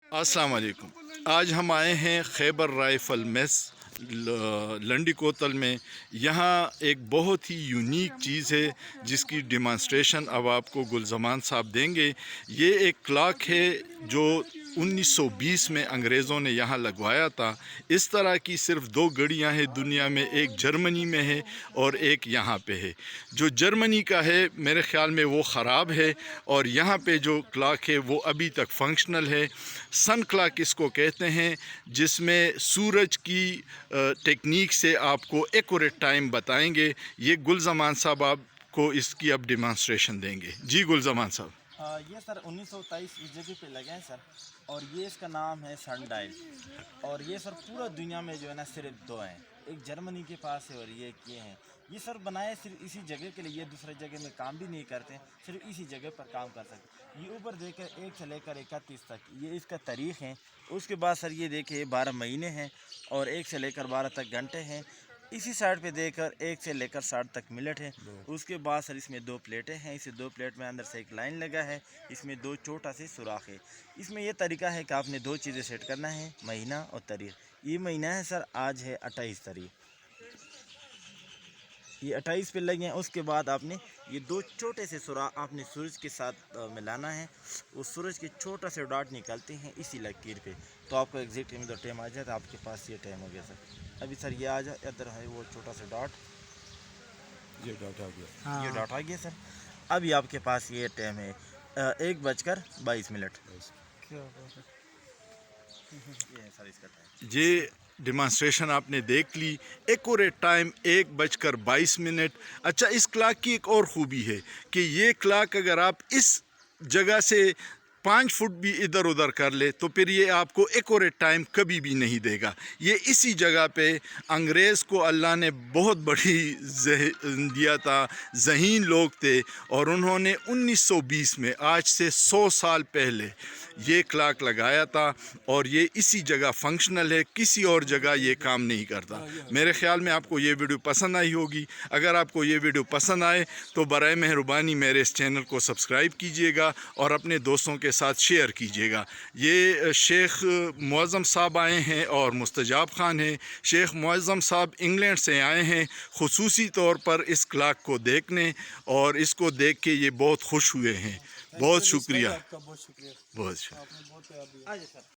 अस्सलाम वालेकुम। आज हम आए हैं खैबर राइफल मेस लंडी कोतल में। यहाँ एक बहुत ही यूनिक चीज़ है जिसकी डिमॉन्स्ट्रेशन अब आपको गुलजमान साहब देंगे। ये एक क्लॉक है जो 1920 में अंग्रेज़ों ने यहाँ लगवाया था। इस तरह की सिर्फ दो घड़ियाँ हैं दुनिया में, एक जर्मनी में है और एक यहाँ पे है। जो जर्मनी का है मेरे ख़्याल में वो ख़राब है और यहाँ पे जो क्लॉक है वो अभी तक फंक्शनल है। सन क्लॉक इसको कहते हैं, जिसमें सूरज की टेक्निक से आपको एक्यूरेट टाइम बताएंगे। ये गुलजमान साहब आपको इसकी अब डिमॉन्स्ट्रेशन देंगे। जी गुलजमान साहब। ये सर 1923 इस जगह पे लगे हैं सर, और ये इसका नाम है सनडायल। और ये सर पूरा दुनिया में जो है ना सिर्फ दो हैं, एक जर्मनी के पास है और ये हैं। ये सर बनाए सिर्फ इसी जगह के लिए, ये दूसरे जगह में काम भी नहीं करते, सिर्फ इसी जगह पर काम कर सकते। ये ऊपर देकर 1 से लेकर 31 तक ये इसका तारीख़ है। उसके बाद सर ये देखिए 12 महीने हैं और 1 से लेकर 12 तक घंटे हैं। इसी साइड पे देकर 1 से लेकर 60 तक मिनट है। उसके बाद सर इसमें 2 प्लेटें हैं। इसे 2 प्लेट में अंदर से एक लाइन लगा है, इसमें 2 छोटा से सुराख है। इसमें यह तरीका है कि आपने 2 चीज़ें सेट करना है, महीना और तारीख। ये महीना है सर, आज है 28 तारीख, ये 28 पे लगे हैं। उसके बाद आपने ये 2 छोटे से सुराख आपने सूरज के साथ मिलाना है। वो सूरज के छोटा से डॉट निकलते हैं इसी लकीर पे, तो आपको एग्जैक्ट में 2 टाइम आ जाए तो आपके पास ये टाइम हो गया सर। अभी सर ये आ जाए, इधर है वो छोटा सा डॉट, ये डॉट आ गया। हाँ। ये डॉट आ गया सर। अभी आपके पास ये टाइम है 1:22। ये है सर इसका टाइम। ये डिमॉन्स्ट्रेशन आपने देख ली। Accurate time 1:22। अच्छा, इस क्लॉक की एक और ख़ूबी है कि ये क्लॉक अगर आप इस जगह से 5 फुट भी इधर उधर कर ले तो फिर ये आपको एक्यूरेट टाइम कभी भी नहीं देगा। ये इसी जगह पे अंग्रेज़ को अल्लाह ने बहुत बड़ी दिया था, ज़हीन लोग थे, और उन्होंने 1920 में, आज से 100 साल पहले ये क्लॉक लगाया था और ये इसी जगह फंक्शनल है, किसी और जगह ये काम नहीं करता। मेरे ख़्याल में आपको ये वीडियो पसंद आई होगी। अगर आपको ये वीडियो पसंद आए तो बराए मेहरबानी मेरे इस चैनल को सब्सक्राइब कीजिएगा और अपने दोस्तों के साथ शेयर कीजिएगा। ये शेख मुअज़्ज़म साहब आए हैं और मुस्तजाब खान हैं। शेख मुअज़्ज़म साहब इंग्लैंड से आए हैं खुसूसी तौर पर इस क्लॉक को देखने, और इसको देख के ये बहुत खुश हुए हैं। बहुत शुक्रिया, बहुत शुक्रिया।